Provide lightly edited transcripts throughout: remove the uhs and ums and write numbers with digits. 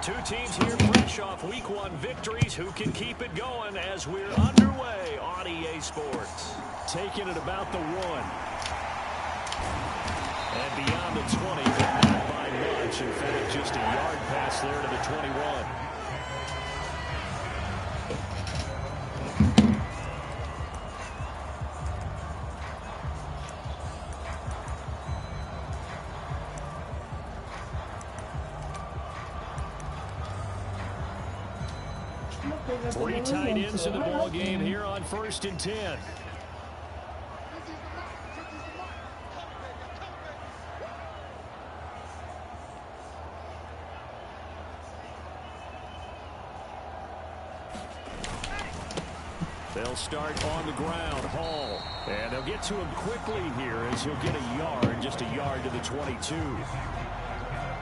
Two teams here fresh off Week 1 victories. Who can keep it going as we're underway on EA Sports? Taking it about the 1. And beyond the 20, but not by much. In fact, just a yard pass there to the 21. Three tight ends in the ball game here on 1st and 10. They'll start on the ground. Hall. And they'll get to him quickly here as he'll get a yard, just a yard to the 22.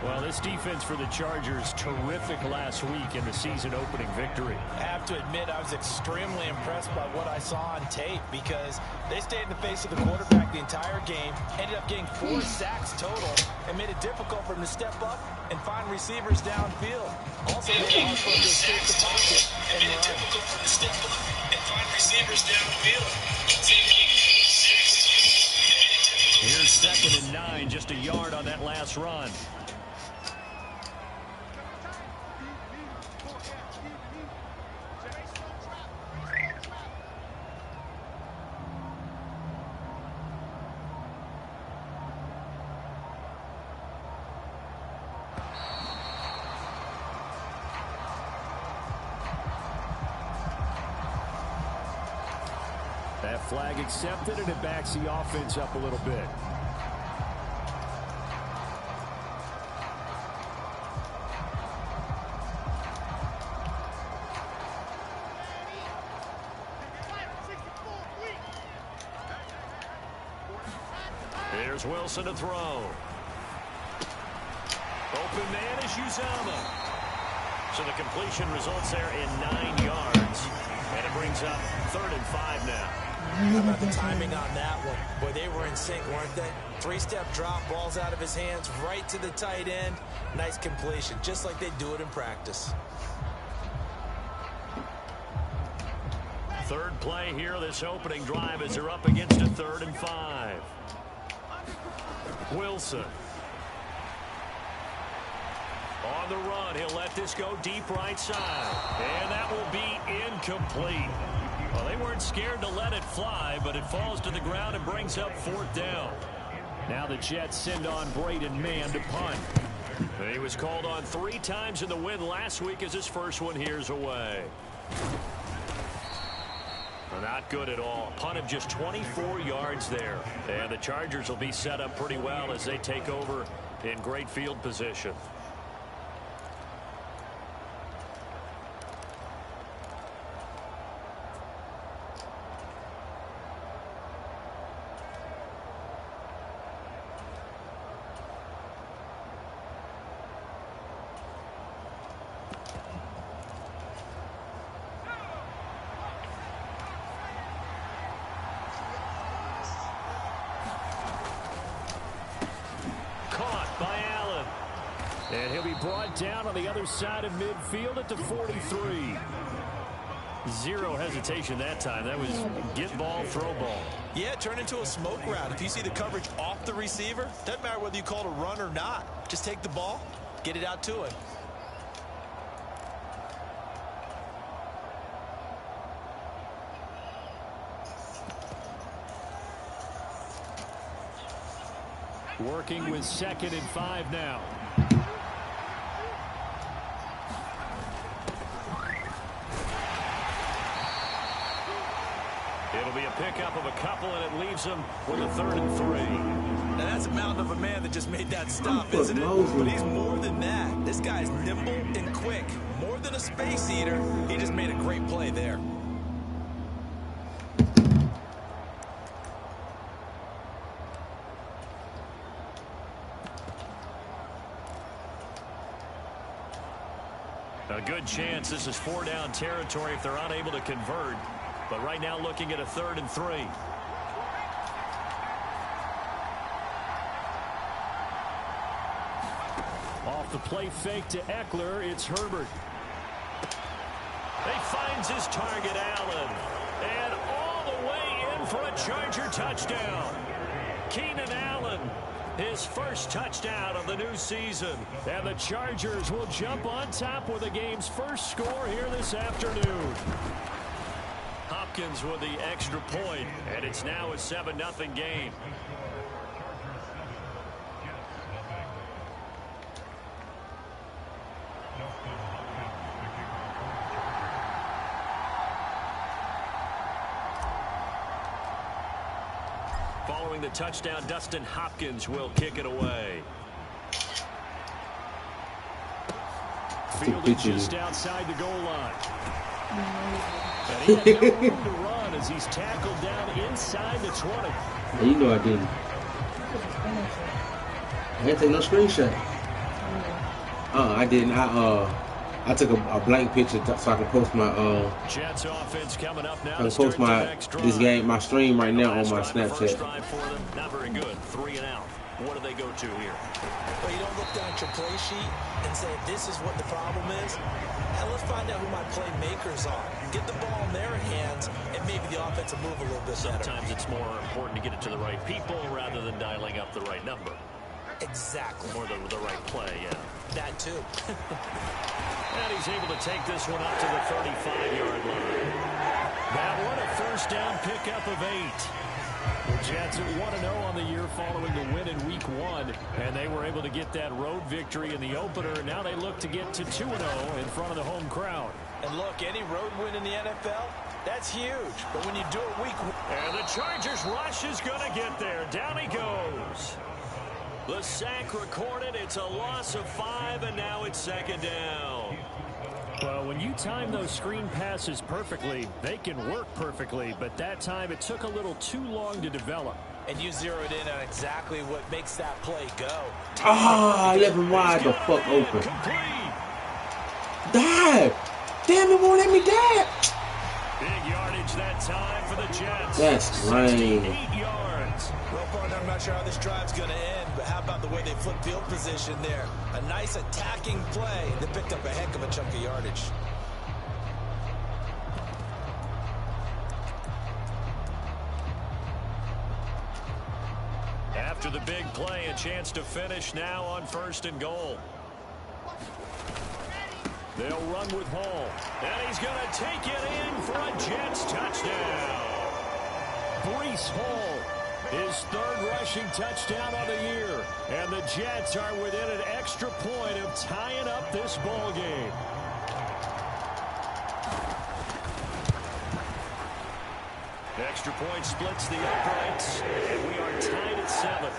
Well, this defense for the Chargers, terrific last week in the season-opening victory. I have to admit, I was extremely impressed by what I saw on tape because they stayed in the face of the quarterback the entire game, ended up getting 4 sacks total, and made it difficult for him to step up and find receivers downfield. Also made it hard for him to escape the pocket and made it difficult for him to step up and find receivers downfield. Here's 2nd and 9, just a yard on that last run. That flag accepted, and it backs the offense up a little bit. Here's Wilson to throw. Open man is Uzama. So the completion results there in 9 yards. And it brings up 3rd and 5 now. How about the timing on that one? Boy, they were in sync, weren't they? 3-step drop, balls out of his hands, right to the tight end. Nice completion, just like they do it in practice. 3rd play here, this opening drive as they're up against a 3rd and 5. Wilson. On the run, he'll let this go deep right side. And that will be incomplete. Well, they weren't scared to let it fly, but it falls to the ground and brings up 4th down. Now the Jets send on Braden Mann to punt. He was called on 3 times in the win last week as his first one here's away. Not good at all. Punt of just 24 yards there. And the Chargers will be set up pretty well as they take over in great field position. And he'll be brought down on the other side of midfield at the 43. Zero hesitation that time. That was get ball, throw ball. Yeah, it turned into a smoke route. If you see the coverage off the receiver, doesn't matter whether you call it a run or not. Just take the ball, get it out to him. Working with 2nd and 5 now. It'll be a pickup of a couple, and it leaves him with a 3rd and 3. Now, that's a mountain of a man that just made that stop, isn't it? But he's more than that. This guy's nimble and quick. More than a space eater, he just made a great play there. A good chance this is 4-down territory if they're unable to convert. But right now looking at a 3rd and 3. Off the play fake to Eckler, it's Herbert. He finds his target, Allen. And all the way in for a Charger touchdown. Keenan Allen, his first touchdown of the new season. And the Chargers will jump on top with the game's first score here this afternoon. Hopkins with the extra point, and it's now a 7-0 game. Following the touchdown, Dustin Hopkins will kick it away. Fielded just outside the goal line. And he had no room to run as he's tackled down inside the 20. Yeah, you know I didn't. I didn't take no screenshot. I didn't. I took a blank picture so I can post my Jets offense coming up now. I can post this game, my stream right now on my Snapchat. Not very good. 3 and out. What do they go to here? Well, you don't look down at your play sheet and say this is what the problem is. Now let's find out who my playmakers are. Get the ball in their hands, and maybe the offense will move a little bit better. Sometimes it's more important to get it to the right people rather than dialing up the right number. Exactly. Or the right play, yeah. That too. And he's able to take this one up to the 35-yard line. That one a first down pickup of 8. The Jets at 1-0 on the year following the win in Week 1, and they were able to get that road victory in the opener, and now they look to get to 2-0 in front of the home crowd. And look, any road win in the NFL, that's huge. But when you do it Week 1... And the Chargers rush is going to get there. Down he goes. The sack recorded. It's a loss of 5, and now it's second down. Well, when you time those screen passes perfectly, they can work perfectly, but that time it took a little too long to develop. And you zeroed in on exactly what makes that play go. I left him wide the fuck open. Complete. Dive! Damn, it won't let me dive! Big yardage that time for the Jets. That's lame. 8 yards. Well, partner, I'm not sure how this drive's going to end, but how about the way they flip field position there? A nice attacking play that picked up a heck of a chunk of yardage. After the big play, a chance to finish now on 1st and goal. They'll run with Hall. And he's going to take it in for a Jets touchdown. Breece Hall, his 3rd rushing touchdown on the year. And the Jets are within an extra point of tying up this ball game. Extra point splits the uprights, and we are tied at 7.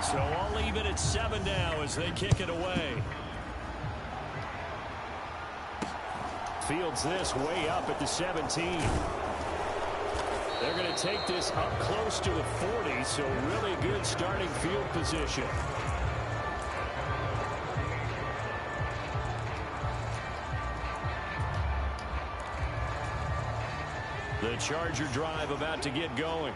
So all even at 7 now as they kick it away. Fields this way up at the 17. They're going to take this up close to the 40, so really good starting field position. The Charger drive about to get going.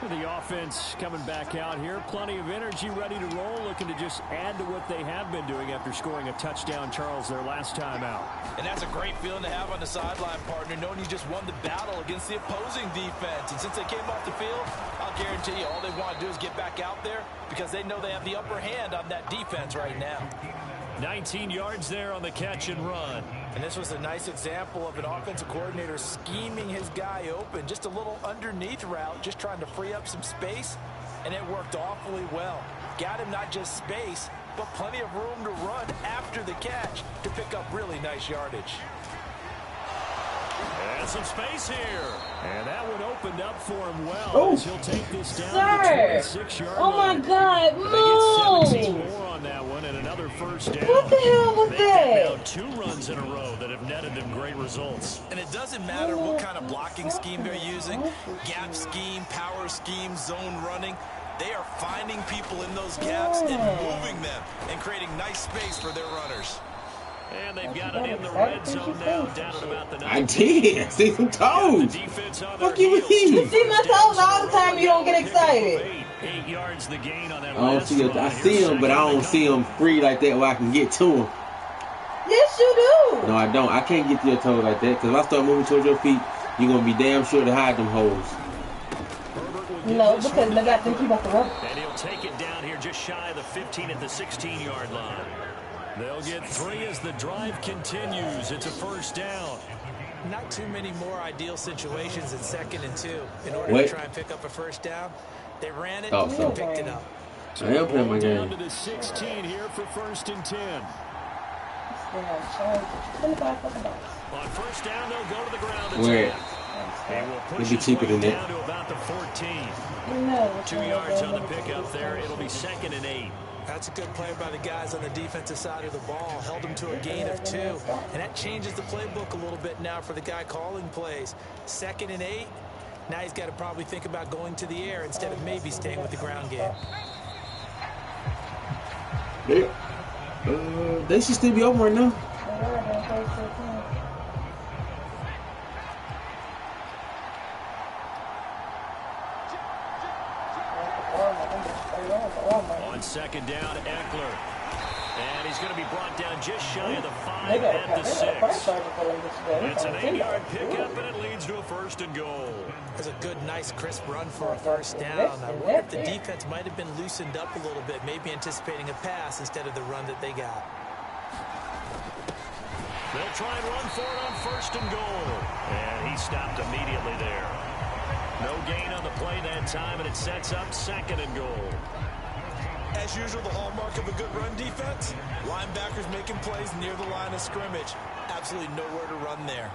The offense coming back out here. Plenty of energy, ready to roll, looking to just add to what they have been doing after scoring a touchdown, Charles, their last time out. And that's a great feeling to have on the sideline, partner, knowing you just won the battle against the opposing defense. And since they came off the field, I'll guarantee you all they want to do is get back out there because they know they have the upper hand on that defense right now. 19 yards there on the catch and run. And this was a nice example of an offensive coordinator scheming his guy open. Just a little underneath route, just trying to free up some space, and it worked awfully well. Got him not just space, but plenty of room to run after the catch to pick up really nice yardage. And some space here. And that one opened up for him well. Oh, as he'll take this down to the 26-yard Oh my line. God, They get 17 move! more on that one and another first down. What the hell was They've that? got now 2 runs in a row that have netted them great results. And it doesn't matter what kind of blocking scheme they're using, gap scheme, power scheme, zone running. They are finding people in those gaps and moving them and creating nice space for their runners. And they've got it in the red zone now, down at about the 9. I did. See some toes. Fuck you mean? You see my toes all the time. You don't get excited. 8 yards the gain on that I don't see it. I see him, but I don't see him free like that where I can get to him. Yes, you do. No, I don't. I can't get to your toes like that. Because if I start moving towards your feet, you're going to be damn sure to hide them holes. No, because they got them people to run. And he'll take it down here just shy of the 15 at the 16-yard line. They'll get 3 as the drive continues. It's a first down. Not too many more ideal situations at 2nd and 2 in order to try and pick up a first down. They ran it and picked it up. I am playing my game. Down to the 16 here for 1st and 10. On first down, they'll go to the ground. Where? It'll be cheaper than that. Down to about the 14. 2 yards on the pickup there. It'll be 2nd and 8. That's a good play by the guys on the defensive side of the ball. Held them to a gain of 2. And that changes the playbook a little bit now for the guy calling plays. 2nd and 8. Now he's got to probably think about going to the air instead of maybe staying with the ground game. They should still be open right now. On 2nd down, Eckler. And he's going to be brought down just shy of the 5 at the 6. It's an 8-yard pickup, and it leads to a 1st and goal. There's a good, nice, crisp run for a first down. I wonder if the defense might have been loosened up a little bit, maybe anticipating a pass instead of the run that they got. They'll try and run for it on 1st and goal. And he stopped immediately there. No gain on the play that time, and it sets up 2nd and goal. As usual, the hallmark of a good run defense, linebackers making plays near the line of scrimmage. Absolutely nowhere to run there.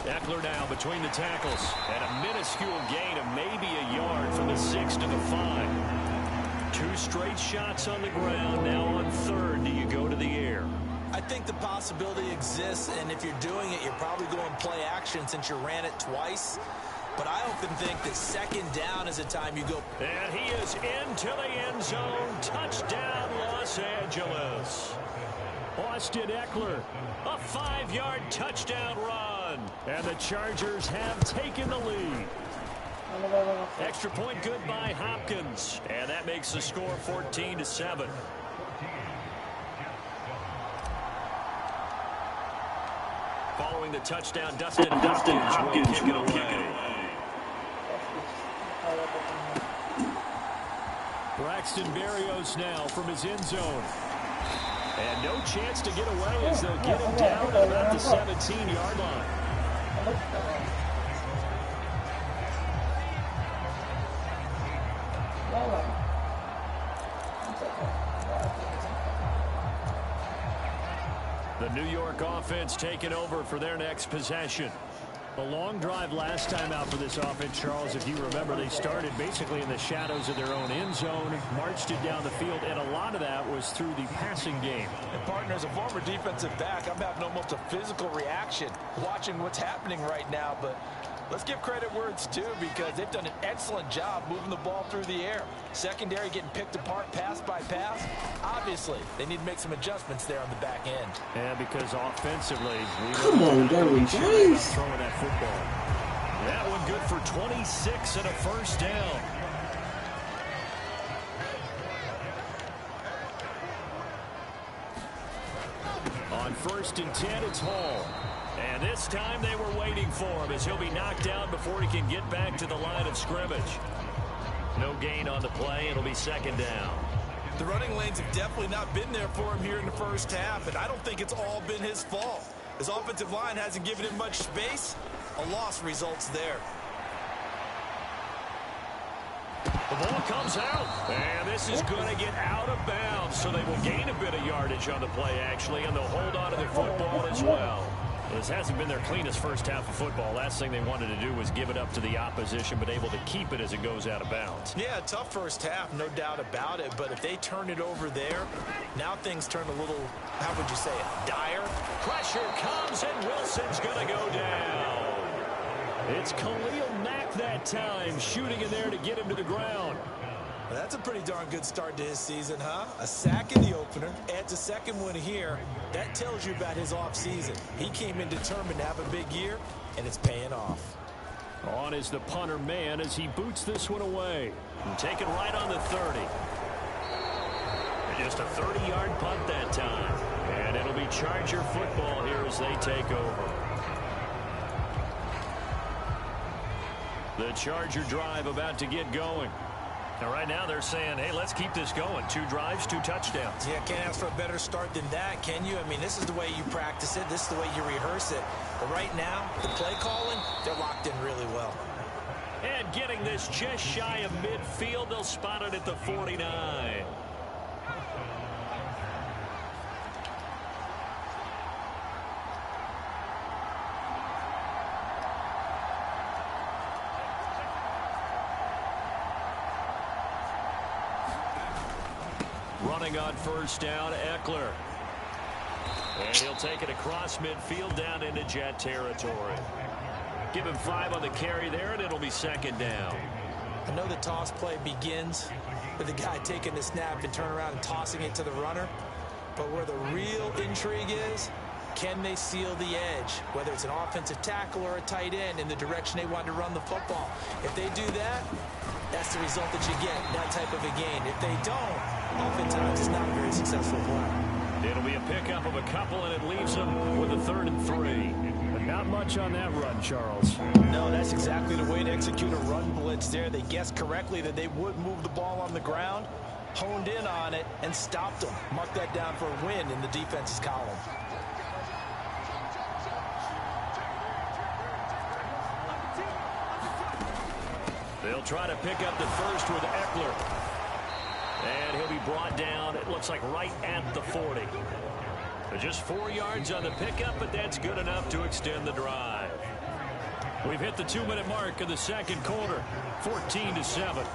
Eckler now between the tackles, and a minuscule gain of maybe a yard from the 6 to the 5. 2 straight shots on the ground. Now on 3rd, do you go to the air? I think the possibility exists, and if you're doing it, you're probably going play action since you ran it twice. But I often think that 2nd down is a time you go. And he is into the end zone. Touchdown, Los Angeles. Austin Eckler, a 5-yard touchdown run. And the Chargers have taken the lead. Extra point good by Hopkins. And that makes the score 14-7. Following the touchdown, Dustin Hopkins will kick it away. Braxton Berrios now from his end zone. And no chance to get away as they'll get him down at about the 17-yard line. The New York offense taking over for their next possession. A long drive last time out for this offense, Charles. If you remember, they started basically in the shadows of their own end zone, marched it down the field, and a lot of that was through the passing game. And partner, as a former defensive back, I'm having almost a physical reaction watching what's happening right now. But let's give credit where it's due, because they've done an excellent job moving the ball through the air. Secondary getting picked apart pass by pass. Obviously, they need to make some adjustments there on the back end. Yeah, because offensively, come on, Derwin James. Throwing that football. That one good for 26 and a first down. On 1st and 10, it's Hall. And this time they were waiting for him as he'll be knocked down before he can get back to the line of scrimmage. No gain on the play. It'll be 2nd down. The running lanes have definitely not been there for him here in the first half, and I don't think it's all been his fault. His offensive line hasn't given him much space. A loss results there. The ball comes out, and this is going to get out of bounds, so they will gain a bit of yardage on the play, actually, and they'll hold on to their football as well. This hasn't been their cleanest first half of football. Last thing they wanted to do was give it up to the opposition, but able to keep it as it goes out of bounds. Yeah, tough first half, no doubt about it. But if they turn it over there, now things turn a little, how would you say it, dire? Pressure comes, and Wilson's going to go down. It's Khalil Mack that time, shooting in there to get him to the ground. Well, that's a pretty darn good start to his season, huh? A sack in the opener, adds a second one here. That tells you about his offseason. He came in determined to have a big year, and it's paying off. On is the punter man as he boots this one away. And taken right on the 30. Just a 30-yard punt that time. And it'll be Charger football here as they take over. The Charger drive about to get going. Now, right now, they're saying, hey, let's keep this going. 2 drives, 2 touchdowns. Yeah, can't ask for a better start than that, can you? I mean, this is the way you practice it. This is the way you rehearse it. But right now, the play calling, they're locked in really well. And getting this just shy of midfield, they'll spot it at the 49. Running on first down, Eckler. And he'll take it across midfield down into Jet territory. Give him 5 on the carry there, and it'll be second down. I know the toss play begins with the guy taking the snap and turn around and tossing it to the runner. But where the real intrigue is, can they seal the edge, whether it's an offensive tackle or a tight end, in the direction they want to run the football? If they do that, that's the result that you get, that type of a gain. If they don't, oftentimes it's not a very successful play. It'll be a pickup of a couple, and it leaves them with a 3rd and 3. But not much on that run, Charles. No, that's exactly the way to execute a run blitz there. They guessed correctly that they would move the ball on the ground, honed in on it, and stopped them. Mark that down for a win in the defense's column. They'll try to pick up the first with Eckler. And he'll be brought down, it looks like right at the 40. Just 4 yards on the pickup, but that's good enough to extend the drive. We've hit the 2-minute mark of the second quarter, 14-7.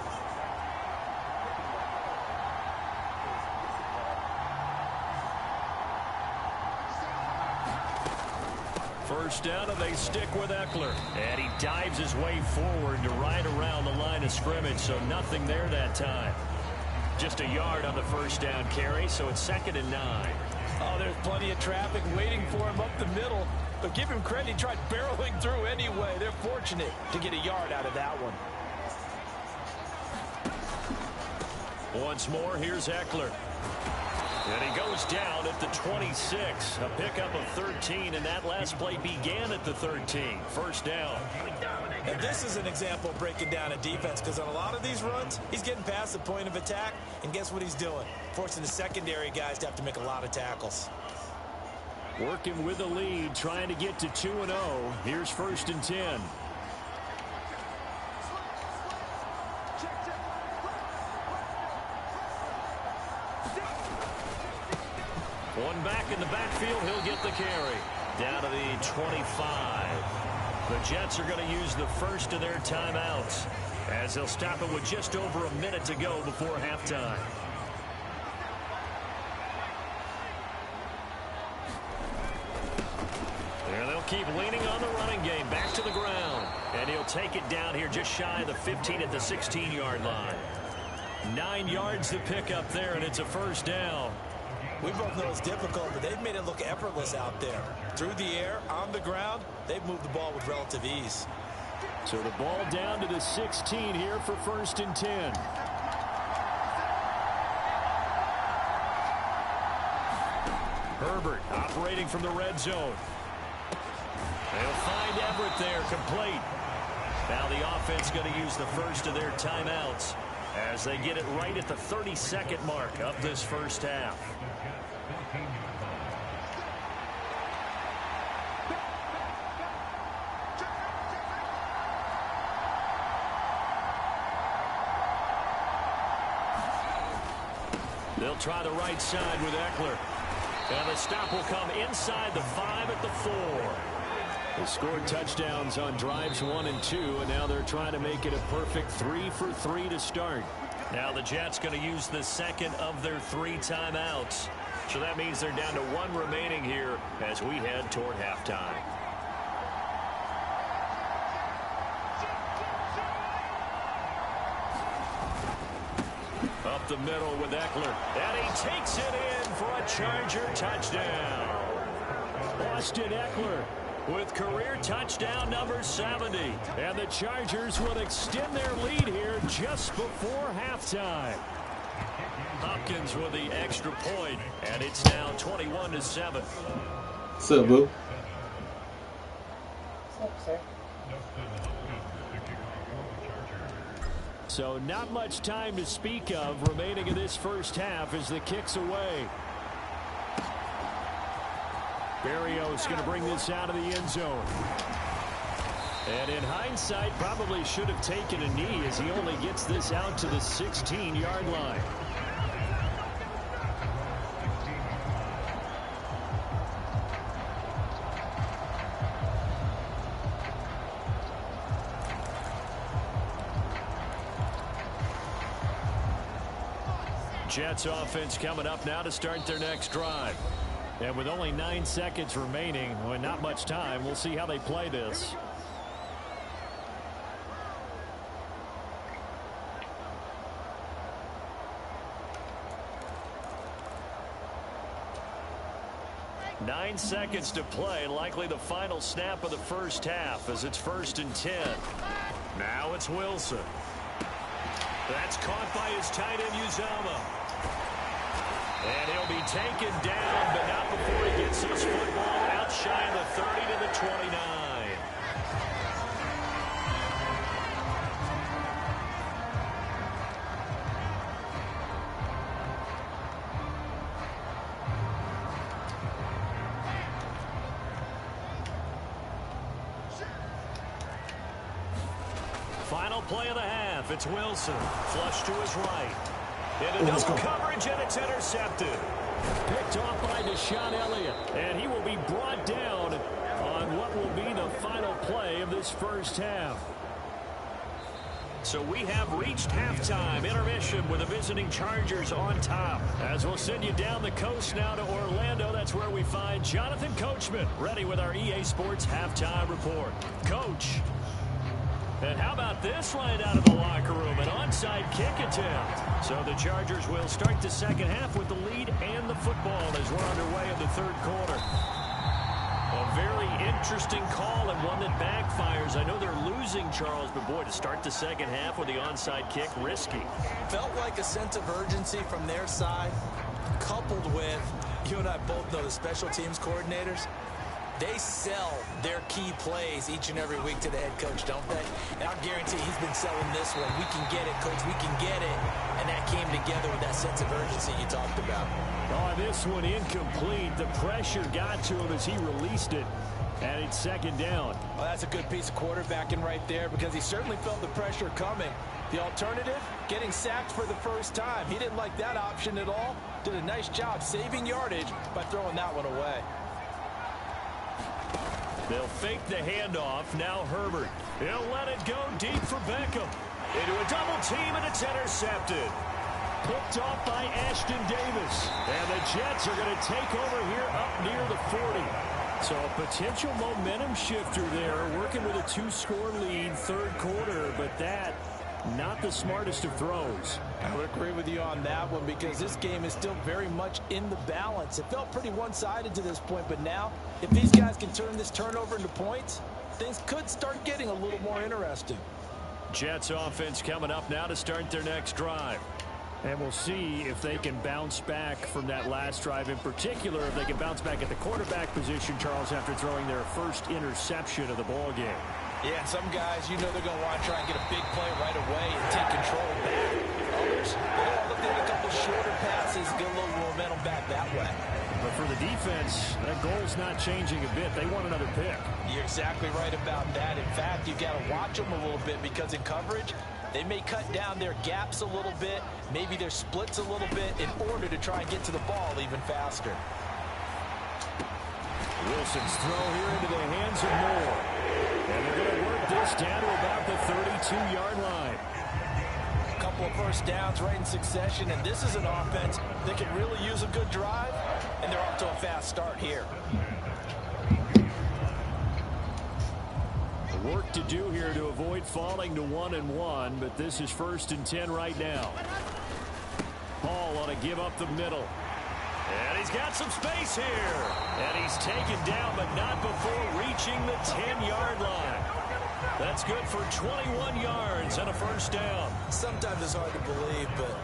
First down, and they stick with Eckler. And he dives his way forward to right around the line of scrimmage, so nothing there that time. Just a yard on the first down carry, so it's 2nd and 9. Oh, there's plenty of traffic waiting for him up the middle. But give him credit, he tried barreling through anyway. They're fortunate to get a yard out of that one. Once more, here's Eckler. And he goes down at the 26. A pickup of 13, and that last play began at the 13. First down. And this is an example of breaking down a defense, because on a lot of these runs, he's getting past the point of attack, and guess what he's doing? Forcing the secondary guys to have to make a lot of tackles. Working with the lead, trying to get to 2-0. Here's 1st and 10. One back in the backfield, he'll get the carry. Down to the 25. The Jets are going to use the first of their timeouts, as they'll stop it with just over a minute to go before halftime. And they'll keep leaning on the running game, back to the ground. And he'll take it down here just shy of the 15 at the 16-yard line. 9 yards to pick up there, and it's a first down. We both know it's difficult, but they've made it look effortless out there. Through the air, on the ground, they've moved the ball with relative ease. So the ball down to the 16 here for 1st and 10. Herbert operating from the red zone. They'll find Everett there, complete. Now the offense going to use the first of their timeouts as they get it right at the 32nd mark of this first half. They'll try the right side with Eckler. And the stop will come inside the 5 at the 4. They scored touchdowns on drives 1 and 2, and now they're trying to make it a perfect 3 for 3 to start. Now the Jets going to use the second of their 3 timeouts. So that means they're down to 1 remaining here as we head toward halftime. up the middle with Eckler. And he takes it in for a Charger touchdown. Austin Eckler with career touchdown number 70. And the Chargers will extend their lead here just before halftime. Hopkins with the extra point, and it's now 21-7. What's up, boo? What's up, sir? So not much time to speak of remaining in this first half as the kick's away. Berrios going to bring this out of the end zone. And in hindsight, probably should have taken a knee as he only gets this out to the 16-yard line. Jets offense coming up now to start their next drive. And with only 9 seconds remaining, well, not much time, we'll see how they play this. Nine seconds to play, likely the final snap of the first half as it's 1st and 10. Now it's Wilson. That's caught by his tight end, Uzomah. And he'll be taken down, but not before he gets his football out shy of the 30 to the 29. Final play of the half. It's Wilson. Flush to his right. Into double coverage, and it's intercepted. Picked off by Deshaun Elliott. And he will be brought down on what will be the final play of this first half. So we have reached halftime intermission with the visiting Chargers on top. As we'll send you down the coast now to Orlando, that's where we find Jonathan Coachman ready with our EA Sports halftime report. Coach. And how about this right out of the locker room? An onside kick attempt. So the Chargers will start the second half with the lead and the football as we're underway in the third quarter. A very interesting call and one that backfires. I know they're losing, Charles, but boy, to start the second half with the onside kick, risky. Felt like a sense of urgency from their side, coupled with, you and I both know the special teams coordinators. They sell their key plays each and every week to the head coach, don't they? And I guarantee he's been selling this one. We can get it, coach. We can get it. And that came together with that sense of urgency you talked about. Oh, this one incomplete. The pressure got to him as he released it. And it's second down. Well, that's a good piece of quarterbacking right there because he certainly felt the pressure coming. The alternative, getting sacked for the first time. He didn't like that option at all. Did a nice job saving yardage by throwing that one away. They'll fake the handoff. Now Herbert. He'll let it go deep for Beckham. Into a double team, and it's intercepted. Picked off by Ashton Davis. And the Jets are going to take over here up near the 40. So a potential momentum shifter there, working with a 2-score lead, third quarter, but that not the smartest of throws. I would agree with you on that one because this game is still very much in the balance. It felt pretty one-sided to this point, but now if these guys can turn this turnover into points, things could start getting a little more interesting. Jets offense coming up now to start their next drive. And we'll see if they can bounce back from that last drive, in particular if they can bounce back at the quarterback position, Charles, after throwing their first interception of the ball game. Yeah, and some guys, you know they're going to want to try and get a big play right away and take control back. Others, they're going to look at a couple shorter passes, get a little momentum back that way. But for the defense, that goal's not changing a bit. They want another pick. You're exactly right about that. In fact, you've got to watch them a little bit because in coverage, they may cut down their gaps a little bit, maybe their splits a little bit in order to try and get to the ball even faster. Wilson's throw here into the hands of Moore. And they're going to work this down to about the 32-yard line. A couple of first downs right in succession, and this is an offense that can really use a good drive, and they're off to a fast start here. Work to do here to avoid falling to 1-1, but this is 1st and 10 right now. Hall on a give up the middle. And he's got some space here. And he's taken down, but not before reaching the 10-yard line. That's good for 21 yards and a first down. Sometimes it's hard to believe, but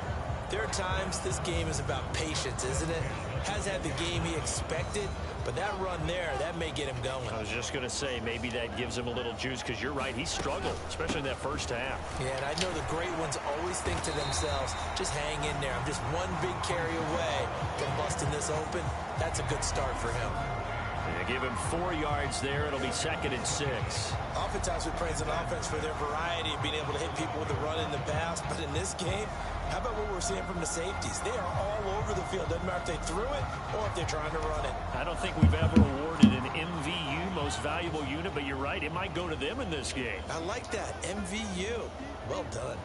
there are times this game is about patience, isn't it? Has had the game he expected, but that run there, that may get him going. I was just going to say, maybe that gives him a little juice, because you're right, he struggled, especially in that first half. Yeah, and I know the great ones always think to themselves, just hang in there. I'm just one big carry away from busting this open. That's a good start for him. They give him 4 yards there. It'll be 2nd and 6. Oftentimes we praise an offense for their variety of being able to hit people with the run in the pass, but in this game, how about what we're seeing from the safeties? They are all over the field. Doesn't matter if they threw it or if they're trying to run it. I don't think we've ever awarded an MVU, most valuable unit, but you're right, it might go to them in this game. I like that, MVU. Well done.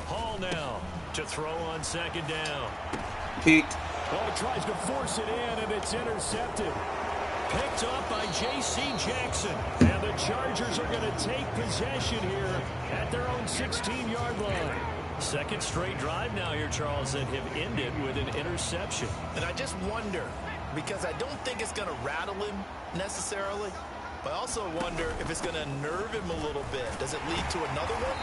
Hall now to throw on 2nd down. Picked. Oh, tries to force it in, and it's intercepted. Picked up by J.C. Jackson. And the Chargers are going to take possession here at their own 16-yard line. 2nd straight drive now here, Charles, that have ended with an interception. And I just wonder, because I don't think it's going to rattle him necessarily, but I also wonder if it's going to nerve him a little bit. Does it lead to another one?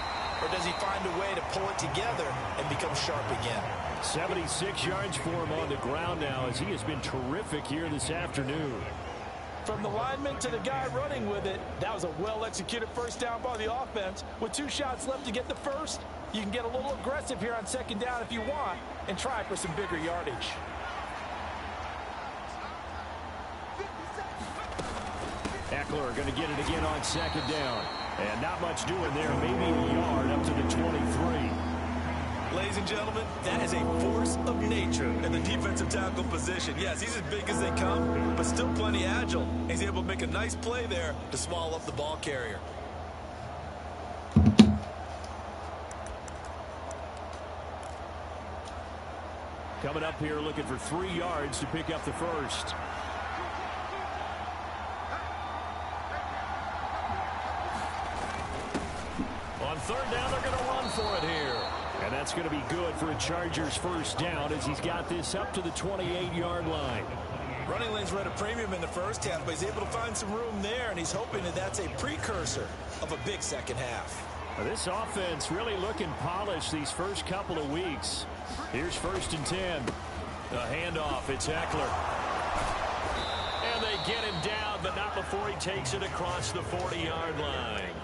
Or does he find a way to pull it together and become sharp again? 76 yards for him on the ground now, as he has been terrific here this afternoon. From the lineman to the guy running with it, that was a well-executed first down by the offense. With 2 shots left to get the first, you can get a little aggressive here on 2nd down if you want and try for some bigger yardage. Eckler going to get it again on 2nd down. And not much doing there, maybe a yard up to the 23. Ladies and gentlemen, that is a force of nature in the defensive tackle position. Yes, he's as big as they come, but still plenty agile. He's able to make a nice play there to swallow up the ball carrier. Coming up here looking for 3 yards to pick up the first. On 3rd down, they're going to run for it here. And that's going to be good for a Chargers first down, as he's got this up to the 28-yard line. Running lanes were at a premium in the first half, but he's able to find some room there, and he's hoping that that's a precursor of a big second half. Well, this offense really looking polished these first couple of weeks. Here's 1st and 10. The handoff, it's Eckler. And they get him down, but not before he takes it across the 40-yard line.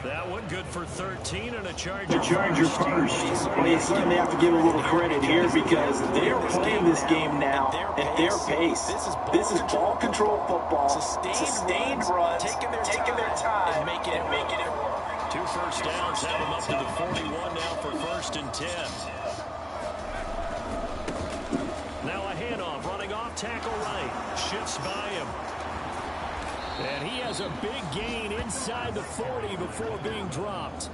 That one good for 13 and a Charger first. Well, you certainly have to give a little credit here because they're playing this game now at their pace. This is ball control football, sustained runs, taking their time, and making it work. 2 first downs have him up to the 41 now for 1st and 10. Now a handoff, running off tackle right. Shifts by him. And he has a big gain inside the 40 before being dropped.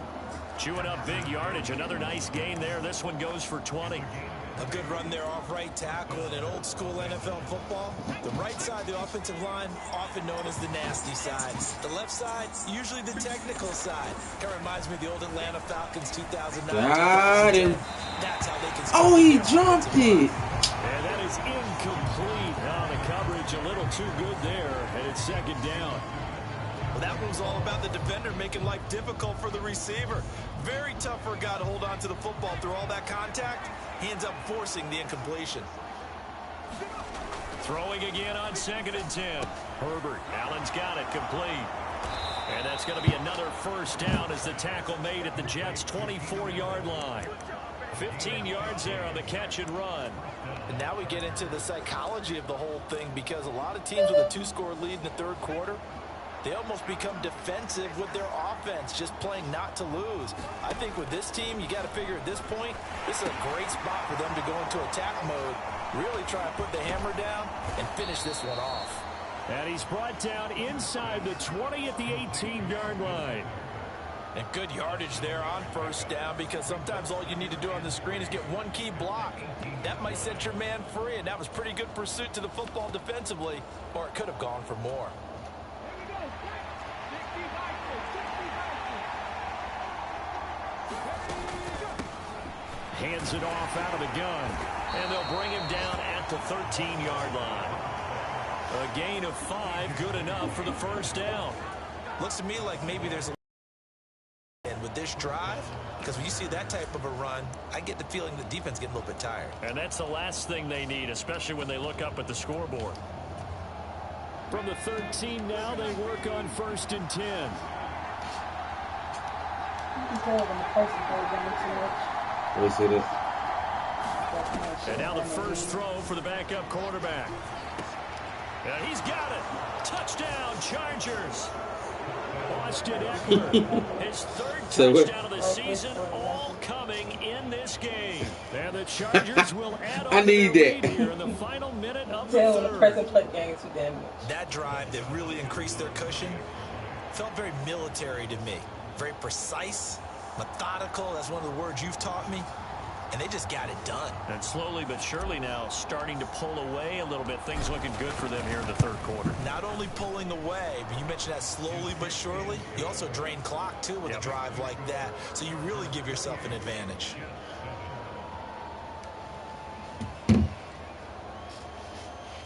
Chewing up big yardage. Another nice gain there. This one goes for 20. A good run there off right tackle in an old school NFL football. The right side of the offensive line, often known as the nasty side. The left side, usually the technical side. It reminds me of the old Atlanta Falcons 2009. Got him. That's how they can. Oh, he jumped it. And that is incomplete. Now the coverage a little too good there. And it's 2nd down. Well, that one's all about the defender making life difficult for the receiver. Very tough for a guy to hold on to the football through all that contact. He ends up forcing the incompletion. Throwing again on 2nd and 10. Herbert. Allen's got it complete. And that's going to be another first down as the tackle made at the Jets' 24-yard line. 15 yards there on the catch and run. And now we get into the psychology of the whole thing, because a lot of teams with a 2-score lead in the 3rd quarter, they almost become defensive with their offense, just playing not to lose. I think with this team, you got to figure at this point, this is a great spot for them to go into attack mode, really try to put the hammer down and finish this one off. And he's brought down inside the 20 at the 18-yard line. And good yardage there on first down, because sometimes all you need to do on the screen is get one key block. That might set your man free, and that was pretty good pursuit to the football defensively, or it could have gone for more. hands it off out of the gun. And they'll bring him down at the 13-yard line. A gain of 5, good enough for the first down. Looks to me like maybe there's a with this drive, because when you see that type of a run, I get the feeling the defense getting a little bit tired. And that's the last thing they need, especially when they look up at the scoreboard. From the 13 now, they work on 1st and 10. Let me see this. And now the first throw for the backup quarterback. And he's got it. Touchdown, Chargers. Austin Eckler, his 3rd touchdown of the season, all coming in this game. And the Chargers will add on need that here in the final minute of the 3rd. That drive that really increased their cushion felt very military to me. Very precise, methodical. That's one of the words you've taught me. And they just got it done. And slowly but surely now starting to pull away a little bit. Things looking good for them here in the 3rd quarter. Not only pulling away, but you mentioned that slowly but surely. You also drain clock, too, with a drive like that. So you really give yourself an advantage.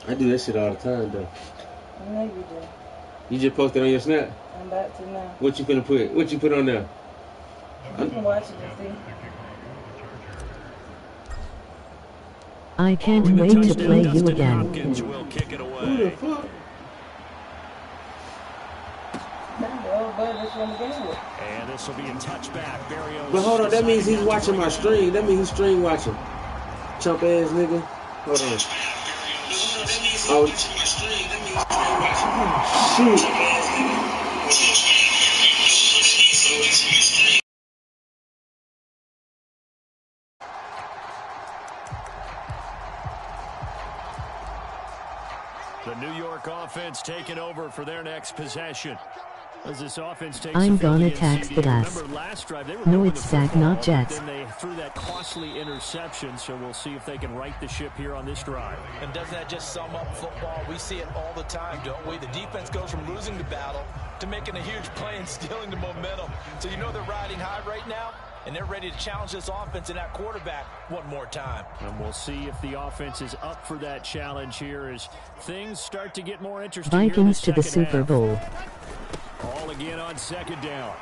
I do that shit all the time, though. I know you do. You just posted on your Snap? I'm about to now. What you finna put? What you put on there? You can watch it and see. I can't wait to play you again. Hopkins will kick it away. Who the fuck? And this will be a touchback. But hold on, that means he's watching my stream. That means he's stream watching. Chump ass nigga. Hold on. Oh, shit. The New York offense taking over for their next possession. As this offense takes I'm gonna tax the ass. No, it's Zach, not Jets. Then they threw that costly interception, so we'll see if they can right the ship here on this drive. And doesn't that just sum up football? We see it all the time, don't we? The defense goes from losing the battle to making a huge play and stealing the momentum. So you know they're riding high right now, and they're ready to challenge this offense and that quarterback one more time. And we'll see if the offense is up for that challenge here as things start to get more interesting. Vikings to the Super Bowl. All again on 2nd down.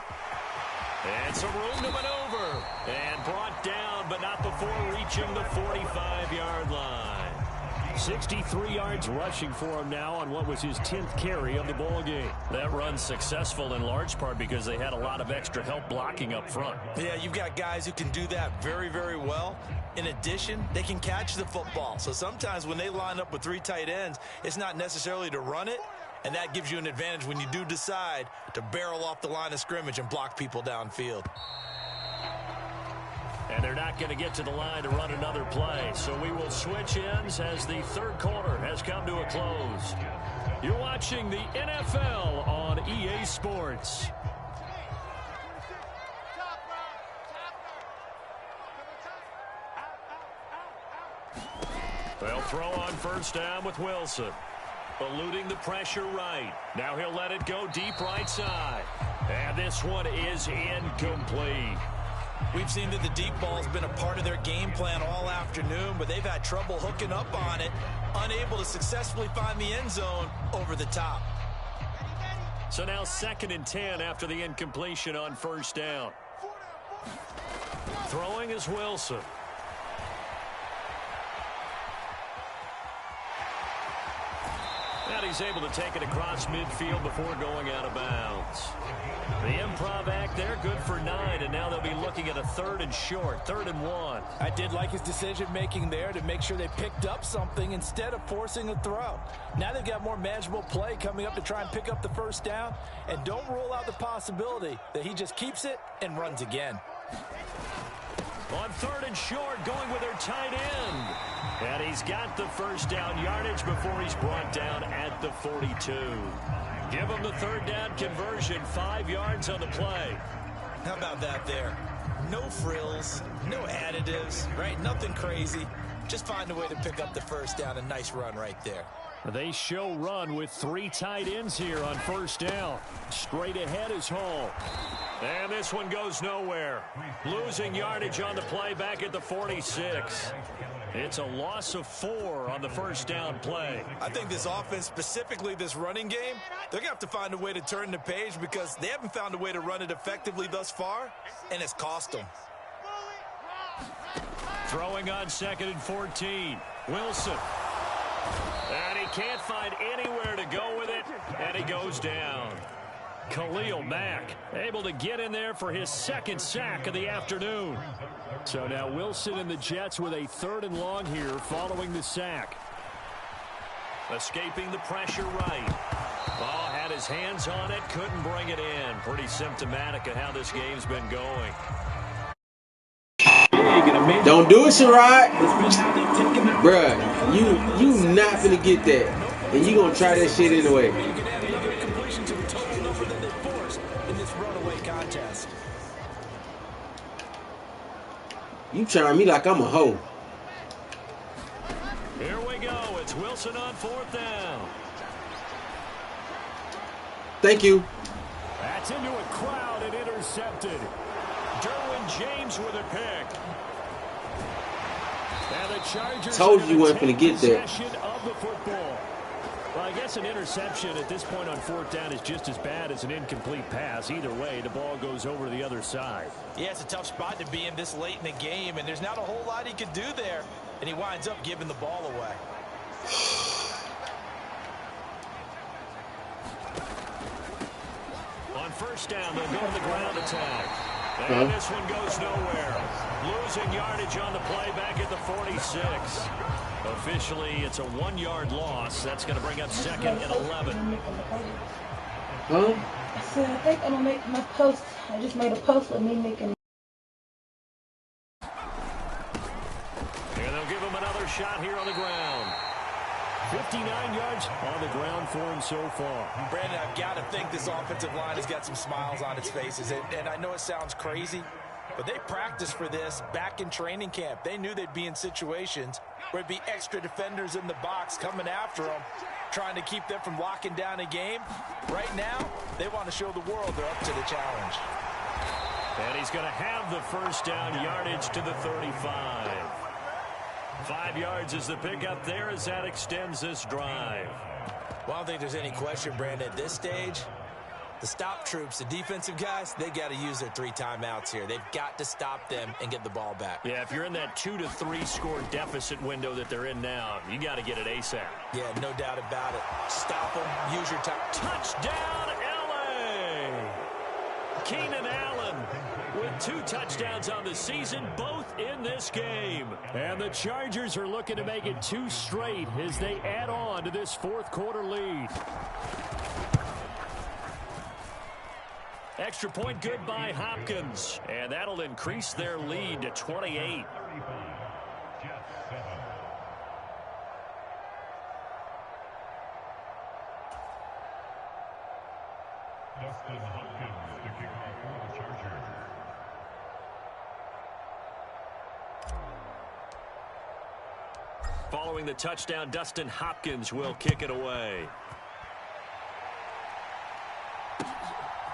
And some room to maneuver. And brought down, but not before reaching the 45-yard line. 63 yards rushing for him now on what was his 10th carry of the ball game. That run successful in large part because they had a lot of extra help blocking up front. Yeah, you've got guys who can do that very, very well. In addition, they can catch the football. So sometimes when they line up with 3 tight ends, it's not necessarily to run it. And that gives you an advantage when you do decide to barrel off the line of scrimmage and block people downfield. And they're not going to get to the line to run another play. So we will switch ends as the 3rd quarter has come to a close. You're watching the NFL on EA Sports. They'll throw on 1st down with Wilson. Eluding the pressure right. Now he'll let it go deep right side. And this one is incomplete. We've seen that the deep ball's been a part of their game plan all afternoon, but they've had trouble hooking up on it, unable to successfully find the end zone over the top. So now 2nd and 10 after the incompletion on 1st down. Throwing is Wilson. And he's able to take it across midfield before going out of bounds. The improv act there, good for 9, and now they'll be looking at a 3rd and short, 3rd and 1. I did like his decision-making there to make sure they picked up something instead of forcing a throw. Now they've got more manageable play coming up to try and pick up the 1st down, and don't rule out the possibility that he just keeps it and runs again. On 3rd and short, going with their tight end. And he's got the 1st down yardage before he's brought down at the 42. Give him the 3rd down conversion, 5 yards on the play. How about that there? No frills, no additives, right? Nothing crazy. Just find a way to pick up the 1st down. A nice run right there. They show run with 3 tight ends here on 1st down. Straight ahead is Hall. And this one goes nowhere. Losing yardage on the play back at the 46. It's a loss of 4 on the first down play. I think this offense, specifically this running game, they're going to have to find a way to turn the page because they haven't found a way to run it effectively thus far, and it's cost them. Throwing on 2nd and 14. Wilson. And he can't find anywhere to go with it, and he goes down. Khalil Mack able to get in there for his 2nd sack of the afternoon. So now Wilson and the Jets with a 3rd and long here following the sack. Escaping the pressure right. Ball had his hands on it, couldn't bring it in. Pretty symptomatic of how this game's been going. Don't do it, Sherrod. Bruh, you not finna get that. And you gonna try that shit anyway. You trying me like I'm a hoe. Here we go. It's Wilson on 4th down. Thank you. That's into a crowd and intercepted. Derwin James with a pick. And the Chargers told you weren't going to get that. Of the football. Well, I guess an interception at this point on 4th down is just as bad as an incomplete pass. Either way, the ball goes over to the other side. Yeah, it's a tough spot to be in this late in the game, and there's not a whole lot he could do there, and he winds up giving the ball away. On 1st down, they'll go to the ground attack. And this one goes nowhere. Losing yardage on the play back at the 46. Officially, it's a 1-yard loss. That's going to bring up 2nd and 11. Huh? I said, I think I'm going to make my post. I just made a post with me making. And they'll give him another shot here on the ground. 59 yards on the ground for him so far. Brandon, I've got to think this offensive line has got some smiles on its faces. And I know it sounds crazy, but they practiced for this back in training camp. They knew they'd be in situations where it'd be extra defenders in the box coming after them, trying to keep them from locking down a game. Right now, they want to show the world they're up to the challenge. And he's going to have the 1st down yardage to the 35. 5 yards is the pickup there as that extends this drive. Well, I don't think there's any question, Brandon, at this stage, the stop troops, the defensive guys, they got to use their 3 timeouts here. They've got to stop them and get the ball back. Yeah, if you're in that 2 to 3 score deficit window that they're in now, you got to get it ASAP. Yeah, no doubt about it. Stop them, use your time. Touchdown, L.A. Keenan Allen with 2 touchdowns on the season, both in this game. And the Chargers are looking to make it 2 straight as they add on to this 4th quarter lead. Extra point good by Hopkins. And that'll increase their lead to 28. Following the touchdown, Dustin Hopkins will kick it away.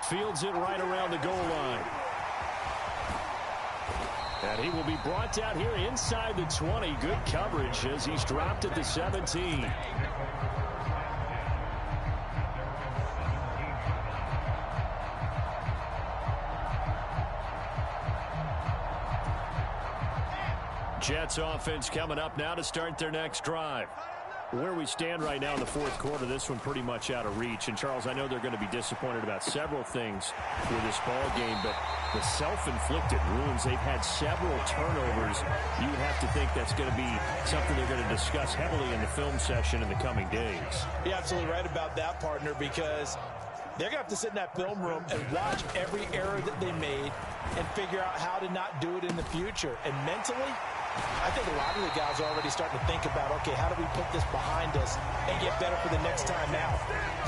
Fields it right around the goal line. And he will be brought down here inside the 20. Good coverage as he's dropped at the 17. Jets offense coming up now to start their next drive. Where we stand right now in the 4th quarter, this one pretty much out of reach. And, Charles, I know they're going to be disappointed about several things with this ball game, but the self-inflicted wounds, they've had several turnovers. You would have to think that's going to be something they're going to discuss heavily in the film session in the coming days. You're absolutely right about that, partner, because they're going to have to sit in that film room and watch every error that they made and figure out how to not do it in the future. And mentally, I think a lot of the guys are already starting to think about, okay, how do we put this behind us and get better for the next time out?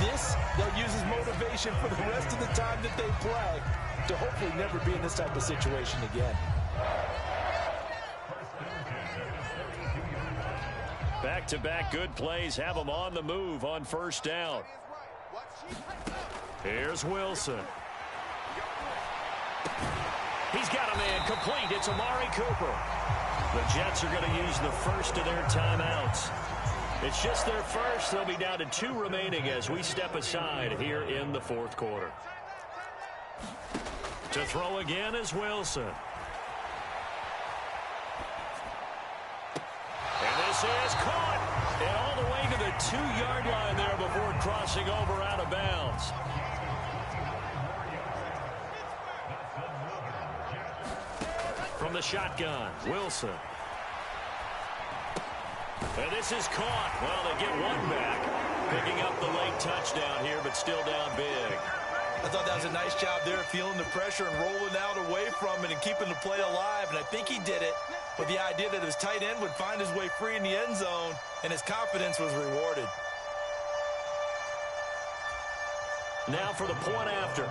This, they'll use as motivation for the rest of the time that they play to hopefully never be in this type of situation again. Back-to-back good plays have them on the move on 1st down. Here's Wilson. He's got a man complete. It's Amari Cooper. The Jets are going to use the first of their timeouts. It's just their first. They'll be down to 2 remaining as we step aside here in the fourth quarter. To throw again is Wilson. And this is caught. And all the way to the 2-yard line there before crossing over out of bounds. From the shotgun, Wilson. And this is caught. Well, they get one back. Picking up the late touchdown here, but still down big. I thought that was a nice job there, feeling the pressure and rolling out away from it and keeping the play alive. And I think he did it with the idea that his tight end would find his way free in the end zone, and his confidence was rewarded. Now for the point after.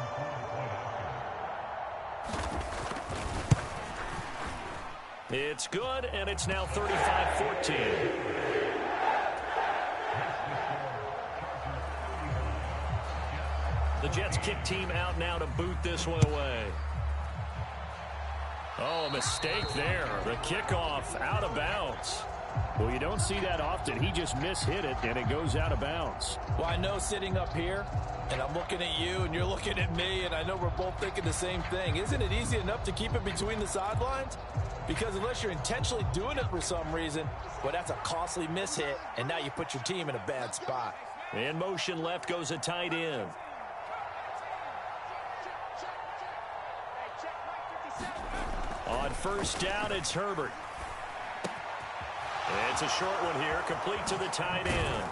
It's good, and it's now 35-14. The Jets kick team out now to boot this one away. Oh, a mistake there. The kickoff out of bounds. Well, you don't see that often. He just mishit it, and it goes out of bounds. Well, I know sitting up here, and I'm looking at you, and you're looking at me, and I know we're both thinking the same thing. Isn't it easy enough to keep it between the sidelines? Because unless you're intentionally doing it for some reason, well, that's a costly mishit, and now you put your team in a bad spot. In motion left goes a tight end. On first down, it's Herbert. It's a short one here, complete to the tight end.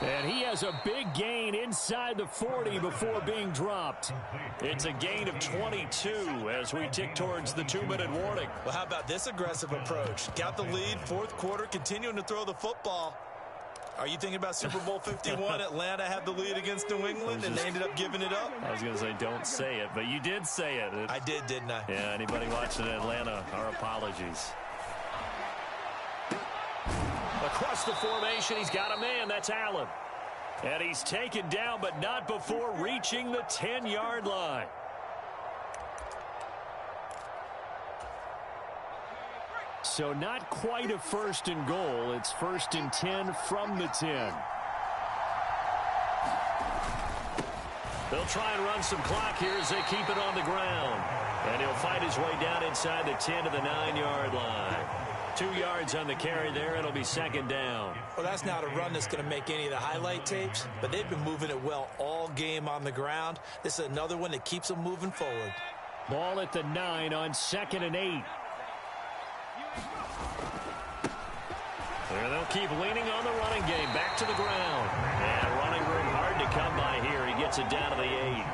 And he has a big gain inside the 40 before being dropped. It's a gain of 22 as we tick towards the 2-minute warning. Well, how about this aggressive approach? Got the lead, fourth quarter, continuing to throw the football. Are you thinking about Super Bowl 51? Atlanta had the lead against New England, and they ended up giving it up? I was going to say, don't say it, but you did say it. I did, didn't I? Yeah, anybody watching Atlanta, our apologies. Across the formation, he's got a man. That's Allen. And he's taken down, but not before reaching the 10-yard line. So not quite a 1st and goal. It's 1st and 10 from the 10. They'll try and run some clock here as they keep it on the ground. And he'll fight his way down inside the 10 to the 9-yard line. 2 yards on the carry there. It'll be 2nd down. Well, that's not a run that's going to make any of the highlight tapes, but they've been moving it well all game on the ground. This is another one that keeps them moving forward. Ball at the 9 on 2nd and 8. There they'll keep leaning on the running game. Back to the ground. And running room hard to come by here. He gets it down to the 8.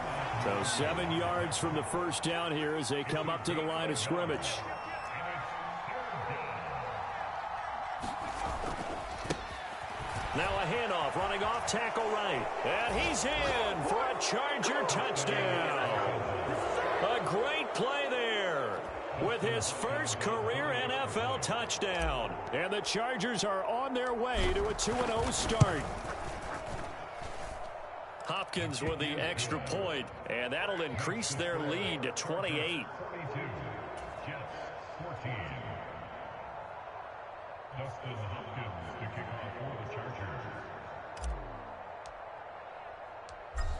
So 7 yards from the first down here as they come up to the line of scrimmage. Now a handoff, running off tackle right. And he's in for a Charger touchdown. A great play there with his first career NFL touchdown. And the Chargers are on their way to a 2-0 start. Hopkins with the extra point, and that'll increase their lead to 28.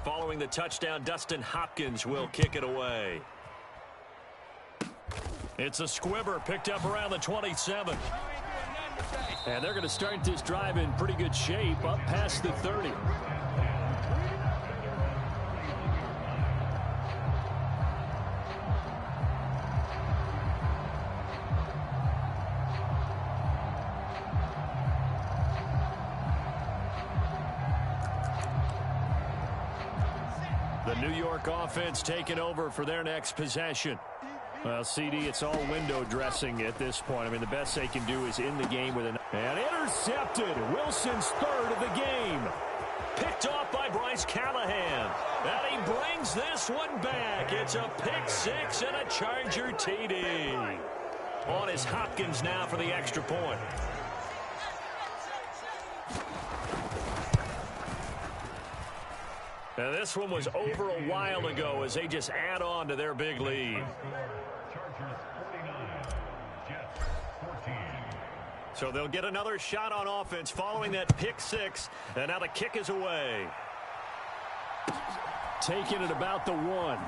Following the touchdown, Dustin Hopkins will kick it away. It's a squibber picked up around the 27. And they're going to start this drive in pretty good shape up past the 30. The New York offense taking over for their next possession. Well, CD, it's all window dressing at this point. I mean, the best they can do is in the game with an... And intercepted. Wilson's 3rd of the game. Picked off by Bryce Callahan. And he brings this one back. It's a pick 6 and a Charger TD. On is Hopkins now for the extra point. And this one was over a while ago as they just add on to their big lead. So they'll get another shot on offense following that pick six. And now the kick is away. Taking it about the 1.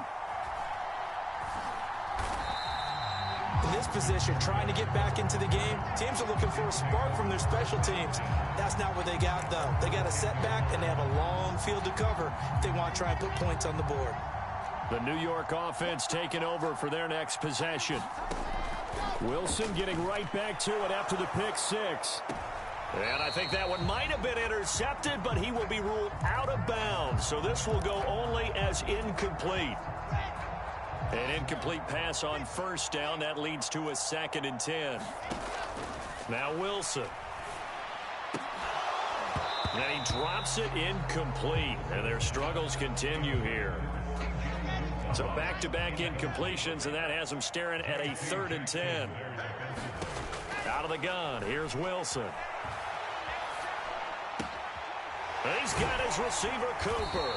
In this position, trying to get back into the game, teams are looking for a spark from their special teams. That's not what they got, though. They got a setback, and they have a long field to cover if they want to try and put points on the board. The New York offense taking over for their next possession. Wilson getting right back to it after the pick six. And I think that one might have been intercepted, but he will be ruled out of bounds. So this will go only as incomplete. An incomplete pass on first down. That leads to a 2nd and 10. Now Wilson. And he drops it incomplete. And their struggles continue here. So back-to-back incompletions, and that has them staring at a 3rd and 10. Out of the gun, here's Wilson. And he's got his receiver, Cooper.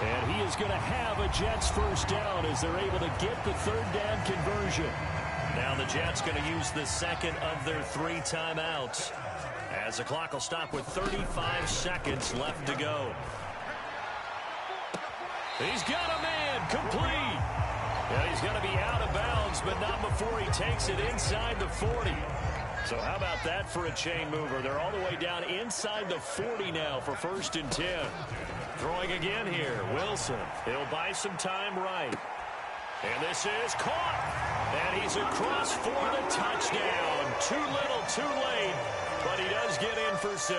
And he is going to have a Jets first down as they're able to get the 3rd down conversion. Now the Jets going to use the 2nd of their 3 timeouts, as the clock will stop with 35 seconds left to go. He's got a man, complete. Yeah, he's going to be out of bounds, but not before he takes it inside the 40. So how about that for a chain mover? They're all the way down inside the 40 now for 1st and 10. Throwing again here, Wilson. He'll buy some time right. And this is caught. And he's across for the touchdown. Too little, too late. But he does get in for 6.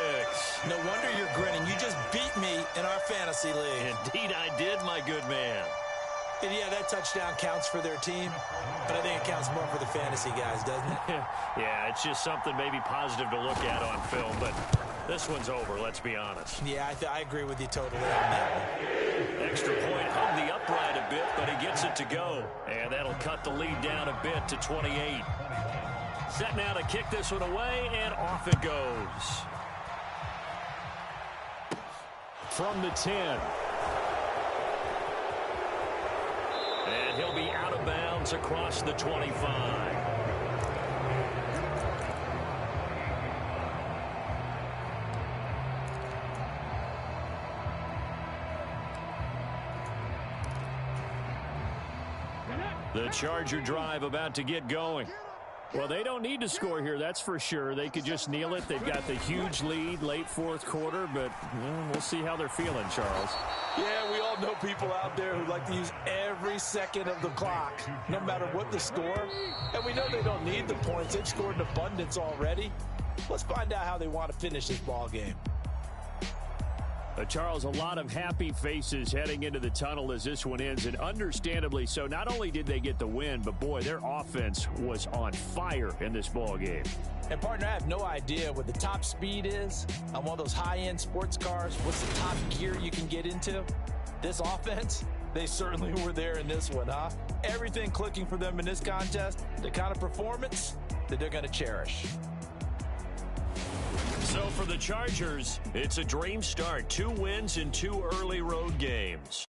No wonder you're grinning. You just beat me in our fantasy league. Indeed I did, my good man. And yeah, that touchdown counts for their team, but I think it counts more for the fantasy guys, doesn't it? Yeah, it's just something maybe positive to look at on film, but this one's over, let's be honest. Yeah, I agree with you totally on that one. Extra point hung the upright a bit, but he gets it to go. And that'll cut the lead down a bit to 28. Set now to kick this one away, and off it goes. From the 10. And he'll be out of bounds across the 25. The Charger drive about to get going. Well, they don't need to score here, that's for sure. They could just kneel it. They've got the huge lead late 4th quarter, but we'll see how they're feeling, Charles. Yeah, we all know people out there who like to use every second of the clock, no matter what the score. And we know they don't need the points. They've scored in abundance already. Let's find out how they want to finish this ball game. Charles, a lot of happy faces heading into the tunnel as this one ends, and understandably so. Not only did they get the win, but boy, their offense was on fire in this ball game. And partner, I have no idea what the top speed is on one of those high-end sports cars. What's the top gear you can get into? This offense, they certainly were there in this one, huh? Everything clicking for them in this contest, the kind of performance that they're going to cherish. So for the Chargers, it's a dream start. 2 wins in 2 early road games.